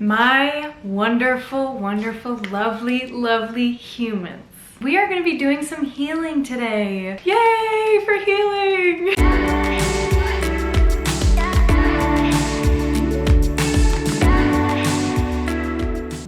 My wonderful, wonderful, lovely, lovely humans. We are going to be doing some healing today. Yay for healing!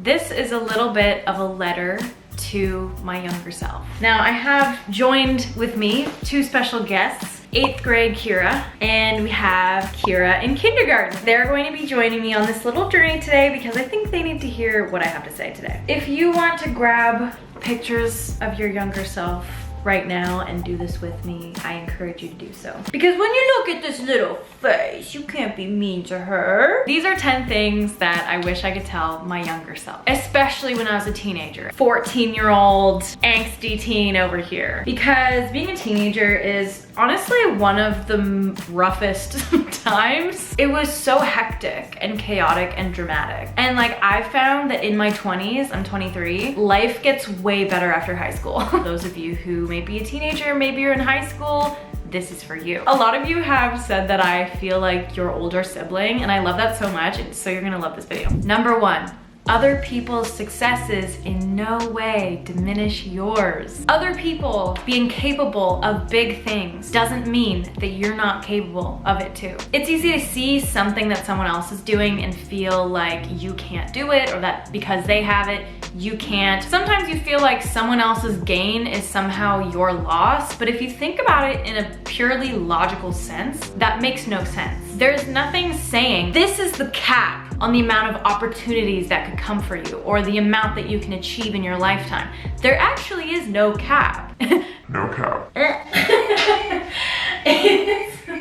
This is a little bit of a letter to my younger self. Now I have joined with me two special guests. 8th grade Kira, and we have Kira in kindergarten. They're going to be joining me on this little journey today because I think they need to hear what I have to say today. If you want to grab pictures of your younger self right now and do this with me, I encourage you to do so. Because when you look at this little face, you can't be mean to her. These are 10 things that I wish I could tell my younger self, especially when I was a teenager. 14-year-old angsty teen over here. Because being a teenager is honestly one of the roughest times. It was so hectic and chaotic and dramatic. And like I found that in my 20s, I'm 23, life gets way better after high school. Those of you who may be a teenager, maybe you're in high school, this is for you. A lot of you have said that I feel like your older sibling, and I love that so much, so you're gonna love this video. Number 1. Other people's successes in no way diminish yours. Other people being capable of big things doesn't mean that you're not capable of it too. It's easy to see something that someone else is doing and feel like you can't do it, or that because they have it, you can't. Sometimes you feel like someone else's gain is somehow your loss, but if you think about it in a purely logical sense, that makes no sense. There's nothing saying this is the cap on the amount of opportunities that could come for you or the amount that you can achieve in your lifetime. There actually is no cap. No cap.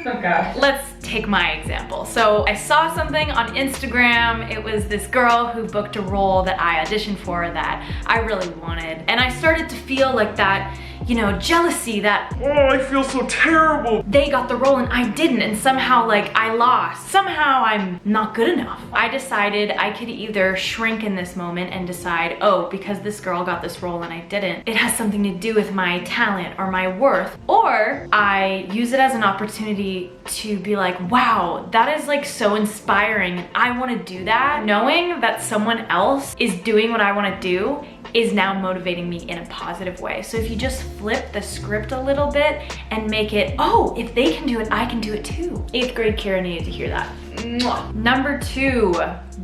Oh God. Let's take my example. So I saw something on Instagram. It was this girl who booked a role that I auditioned for that I really wanted. And I started to feel like that, you know, jealousy, that, oh, I feel so terrible. They got the role and I didn't, and somehow like I lost. Somehow I'm not good enough. I decided I could either shrink in this moment and decide, oh, because this girl got this role and I didn't, it has something to do with my talent or my worth. Or I use it as an opportunity to be like, wow, that is like so inspiring. I want to do that. Knowing that someone else is doing what I want to do is now motivating me in a positive way. So if you just flip the script a little bit and make it, oh, if they can do it, I can do it too. 8th grade Kira needed to hear that. Mwah. Number 2,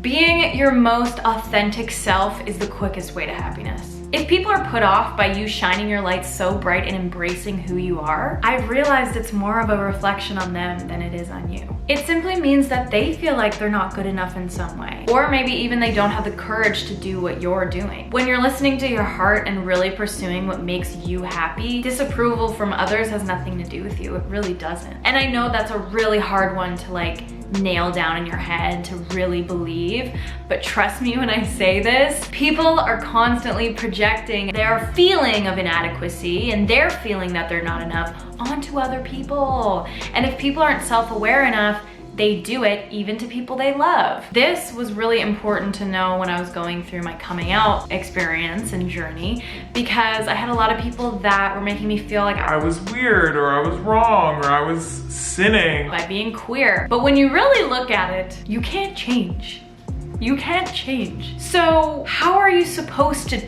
being your most authentic self is the quickest way to happiness. If people are put off by you shining your light so bright and embracing who you are, I've realized it's more of a reflection on them than it is on you. It simply means that they feel like they're not good enough in some way. Or maybe even they don't have the courage to do what you're doing. When you're listening to your heart and really pursuing what makes you happy, disapproval from others has nothing to do with you. It really doesn't. And I know that's a really hard one to like nail down in your head to really believe, but trust me when I say this, people are constantly projecting their feeling of inadequacy and their feeling that they're not enough onto other people. And if people aren't self-aware enough, they do it even to people they love. This was really important to know when I was going through my coming out experience and journey, because I had a lot of people that were making me feel like I was weird, or I was wrong, or I was sinning by being queer. But when you really look at it, you can't change. You can't change. So how are you supposed to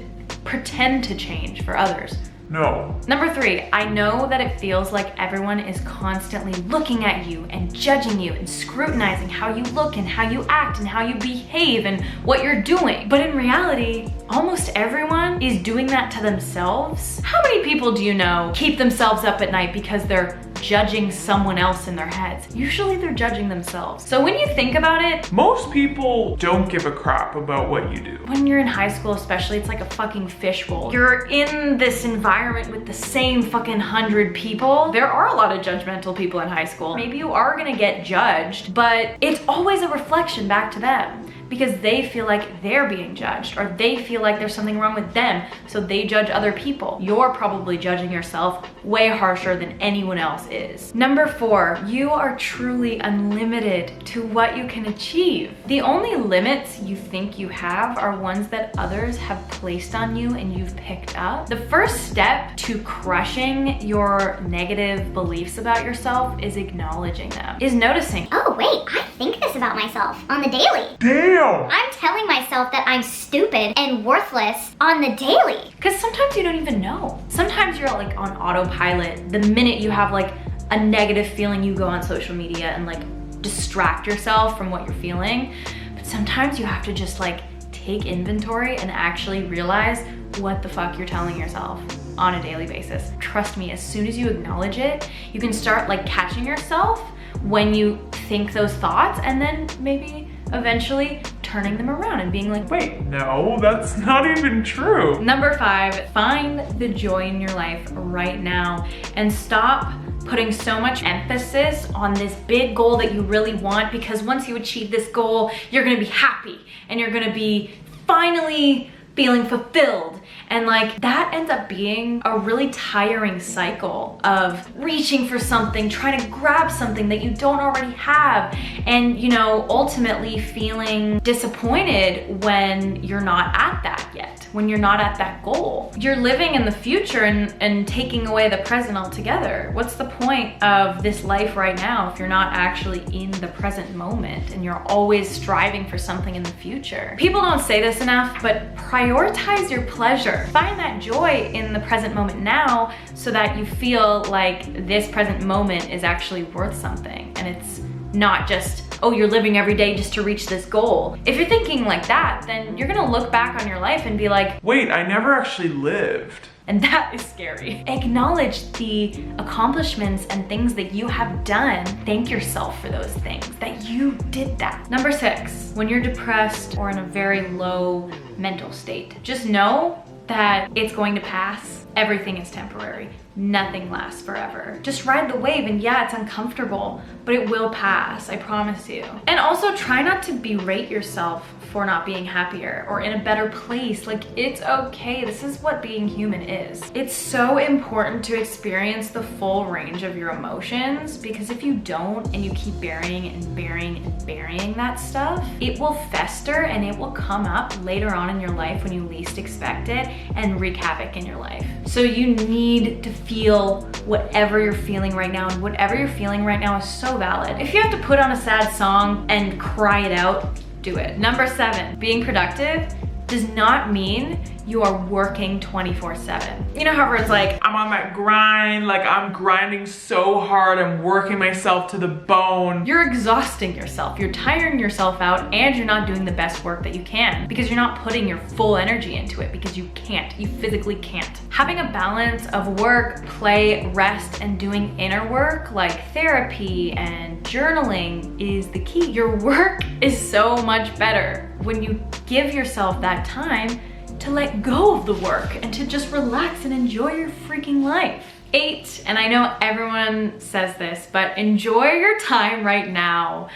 pretend to change for others? No. Number 3, I know that it feels like everyone is constantly looking at you and judging you and scrutinizing how you look and how you act and how you behave and what you're doing. But in reality, almost everyone is doing that to themselves. How many people do you know keep themselves up at night because they're judging someone else in their heads? Usually they're judging themselves. So when you think about it, most people don't give a crap about what you do. When you're in high school especially, it's like a fucking fishbowl. You're in this environment with the same fucking 100 people. There are a lot of judgmental people in high school. Maybe you are gonna get judged, but it's always a reflection back to them, because they feel like they're being judged, or they feel like there's something wrong with them, so they judge other people. You're probably judging yourself way harsher than anyone else is. Number 4, you are truly unlimited to what you can achieve. The only limits you think you have are ones that others have placed on you and you've picked up. The first step to crushing your negative beliefs about yourself is acknowledging them, is noticing, oh wait, I think this about myself on the daily. Damn! real. I'm telling myself that I'm stupid and worthless on the daily. Because sometimes you don't even know. Sometimes you're like on autopilot. The minute you have like a negative feeling, you go on social media and like distract yourself from what you're feeling. But sometimes you have to just like take inventory and actually realize what the fuck you're telling yourself on a daily basis. Trust me, as soon as you acknowledge it, you can start like catching yourself when you think those thoughts, and then maybe eventually turning them around and being like, Wait, no, that's not even true. Number 5, find the joy in your life right now and stop putting so much emphasis on this big goal that you really want, because once you achieve this goal, you're gonna be happy and you're gonna be finally feeling fulfilled. And like that ends up being a really tiring cycle of reaching for something, trying to grab something that you don't already have, and you know, ultimately feeling disappointed when you're not at that yet, when you're not at that goal. You're living in the future and taking away the present altogether. What's the point of this life right now if you're not actually in the present moment and you're always striving for something in the future? People don't say this enough, but prioritize your pleasure. Find that joy in the present moment now so that you feel like this present moment is actually worth something, and it's not just, oh, you're living every day just to reach this goal. If you're thinking like that, then you're gonna look back on your life and be like, wait, I never actually lived. and that is scary. Acknowledge the accomplishments and things that you have done. Thank yourself for those things, that you did that. Number 6, when you're depressed or in a very low mental state, just know that it's going to pass. Everything is temporary. Nothing lasts forever. Just ride the wave, and yeah, it's uncomfortable, but it will pass, I promise you. And also try not to berate yourself for not being happier or in a better place. Like, it's okay. This is what being human is. It's so important to experience the full range of your emotions, because if you don't and you keep burying and burying and burying that stuff, it will fester and it will come up later on in your life when you least expect it and wreak havoc in your life. So you need to feel whatever you're feeling right now, and whatever you're feeling right now is so valid. If you have to put on a sad song and cry it out, do it. Number 7, being productive does not mean you are working 24/7. You know how it's like, I'm on that grind, like I'm grinding so hard, I'm working myself to the bone. you're exhausting yourself, you're tiring yourself out, and you're not doing the best work that you can because you're not putting your full energy into it, because you can't, you physically can't. Having a balance of work, play, rest, and doing inner work like therapy and journaling is the key. Your work is so much better when you give yourself that time to let go of the work and to just relax and enjoy your freaking life. 8, and I know everyone says this, but enjoy your time right now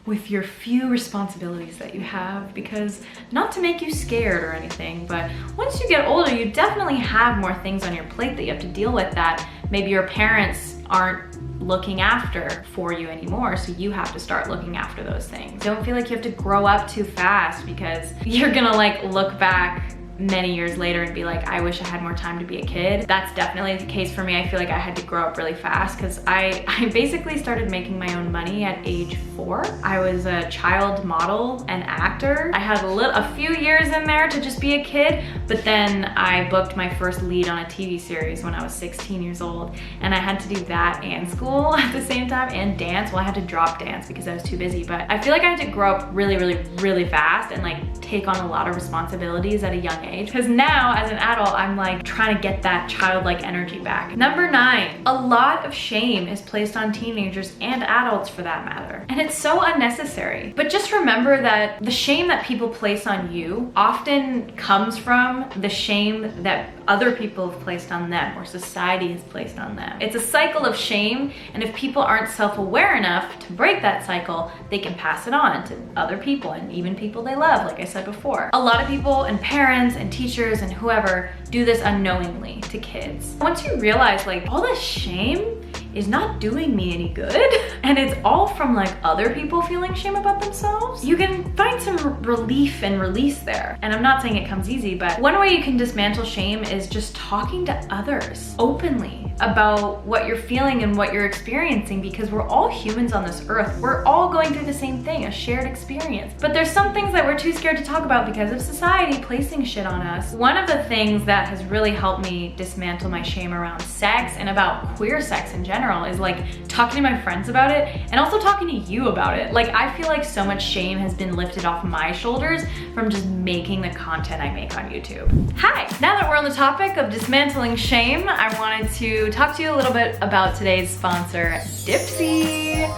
with your few responsibilities that you have, because not to make you scared or anything, but once you get older, you definitely have more things on your plate that you have to deal with that maybe your parents aren't looking after for you anymore, so you have to start looking after those things. Don't feel like you have to grow up too fast, because you're gonna like look back many years later and be like, I wish I had more time to be a kid. That's definitely the case for me. I feel like I had to grow up really fast because I basically started making my own money at age 4. I was a child model and actor. I had a few years in there to just be a kid, but then I booked my first lead on a TV series when I was 16 years old, and I had to do that and school at the same time, and dance. Well, I had to drop dance because I was too busy, but I feel like I had to grow up really fast and like take on a lot of responsibilities at a young age, because now as an adult, I'm like trying to get that childlike energy back. Number 9, a lot of shame is placed on teenagers and adults for that matter, and it's so unnecessary. But just remember that the shame that people place on you often comes from the shame that other people have placed on them, or society has placed on them. It's a cycle of shame, and if people aren't self-aware enough to break that cycle, they can pass it on to other people, and even people they love, like I said before. A lot of people and parents and teachers and whoever do this unknowingly to kids. Once you realize like all this shame is not doing me any good, and it's all from like other people feeling shame about themselves, you can find some relief and release there. And I'm not saying it comes easy, but one way you can dismantle shame is just talking to others openly about what you're feeling and what you're experiencing, because we're all humans on this earth. We're all going through the same thing, a shared experience. But there's some things that we're too scared to talk about because of society placing shit on us. One of the things that has really helped me dismantle my shame around sex and about queer sex in general is like talking to my friends about it and also talking to you about it. Like, I feel like so much shame has been lifted off my shoulders from just making the content I make on YouTube. Hi, now that we're on the topic of dismantling shame, I wanted to talk to you a little bit about today's sponsor, Dipsy.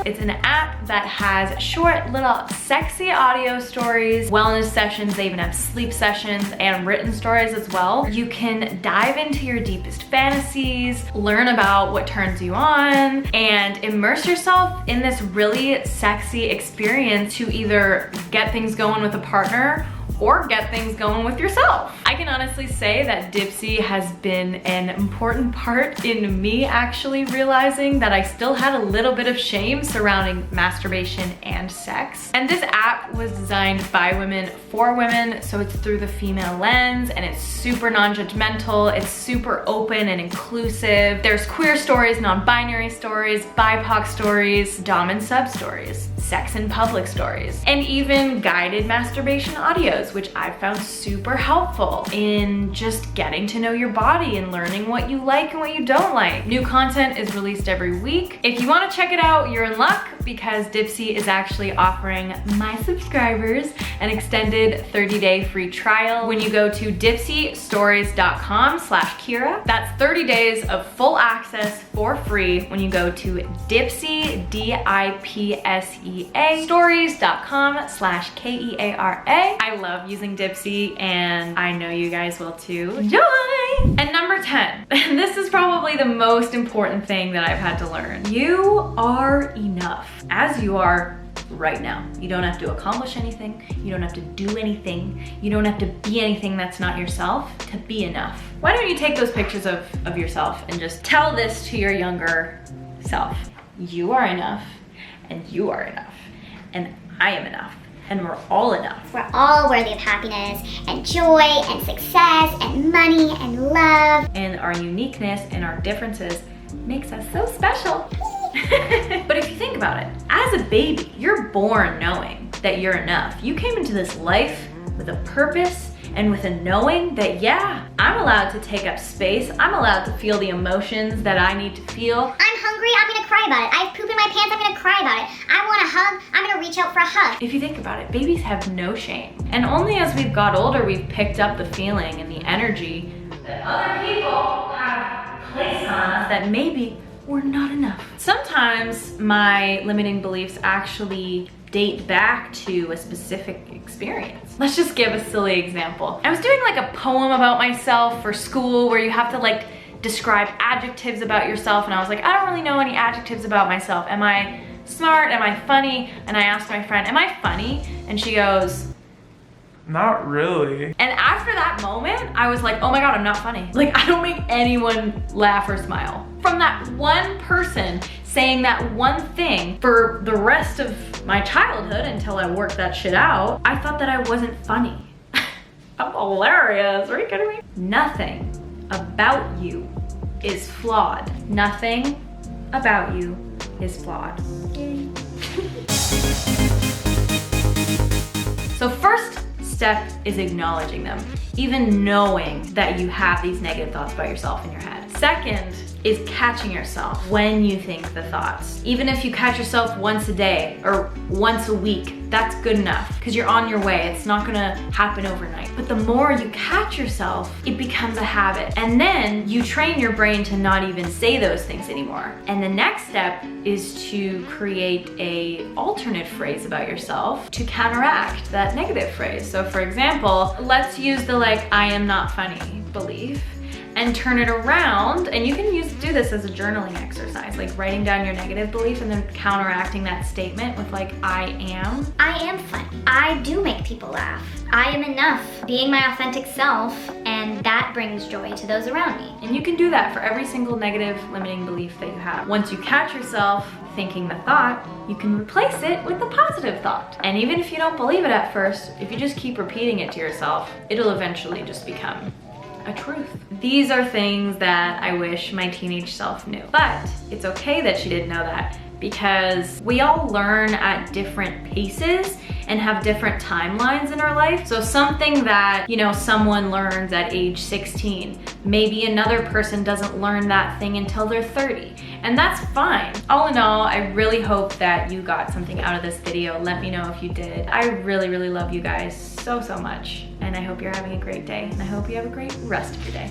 It's an app that has short little sexy audio stories, wellness sessions, they even have sleep sessions and written stories as well. You can dive into your deepest fantasies, learn about what turns you on, and immerse yourself in this really sexy experience to either get things going with a partner or get things going with yourself. I can honestly say that Dipsy has been an important part in me actually realizing that I still had a little bit of shame surrounding masturbation and sex. And this app was designed by women for women, so it's through the female lens and it's super non-judgmental, it's super open and inclusive. There's queer stories, non-binary stories, BIPOC stories, dom and sub stories, sex in public stories, and even guided masturbation audios, which I found super helpful in just getting to know your body and learning what you like and what you don't like. New content is released every week. If you want to check it out, you're in luck because Dipsy is actually offering my subscribers an extended 30-day free trial when you go to dipsystories.com/Kiera. That's 30 days of full access for free when you go to Dipsy, DIPSEA, stories.com/KEARA. I love using Dipsy and I know you guys will too. Enjoy! And number 10, this is probably the most important thing that I've had to learn. You are enough as you are right now. You don't have to accomplish anything. You don't have to do anything. You don't have to be anything that's not yourself to be enough. Why don't you take those pictures of yourself and just tell this to your younger self. You are enough and you are enough and I am enough. And we're all enough. We're all worthy of happiness and joy and success and money and love. And our uniqueness and our differences makes us so special. But if you think about it, as a baby, you're born knowing that you're enough. You came into this life with a purpose and with a knowing that, yeah, I'm allowed to take up space. I'm allowed to feel the emotions that I need to feel. I'm hungry, I'm gonna cry about it. I have poop in my pants, I'm gonna cry about it. I want a hug, I'm gonna reach out for a hug. If you think about it, babies have no shame. And only as we've got older, we've picked up the feeling and the energy that other people have placed on us that maybe we're not enough. Sometimes my limiting beliefs actually date back to a specific experience. Let's just give a silly example. I was doing like a poem about myself for school where you have to like describe adjectives about yourself, and I was like, I don't really know any adjectives about myself. Am I smart? Am I funny? And I asked my friend, am I funny? And she goes, not really. and after that moment, I was like, oh my God, I'm not funny. Like, I don't make anyone laugh or smile. From that one person saying that one thing for the rest of my childhood until I worked that shit out, I thought that I wasn't funny. I'm hilarious, are you kidding me? Nothing about you is flawed. Nothing about you is flawed. So first step is acknowledging them, even knowing that you have these negative thoughts about yourself in your head. Second is catching yourself when you think the thoughts. Even if you catch yourself once a day or once a week, that's good enough because you're on your way. It's not gonna happen overnight. But the more you catch yourself, it becomes a habit. And then you train your brain to not even say those things anymore. And the next step is to create a alternate phrase about yourself to counteract that negative phrase. So for example, let's use the like, I am not funny belief, and turn it around. And you can do this as a journaling exercise, like writing down your negative belief and then counteracting that statement with like, I am. I am funny. I do make people laugh. I am enough, being my authentic self, and that brings joy to those around me. And you can do that for every single negative limiting belief that you have. Once you catch yourself thinking the thought, you can replace it with a positive thought. And even if you don't believe it at first, if you just keep repeating it to yourself, it'll eventually just become a truth. These are things that I wish my teenage self knew. But it's okay that she didn't know that, because we all learn at different paces and have different timelines in our life. So something that, you know, someone learns at age 16, maybe another person doesn't learn that thing until they're 30. And that's fine. All in all, I really hope that you got something out of this video. Let me know if you did. I really, really love you guys so, so much. And I hope you're having a great day. And I hope you have a great rest of your day.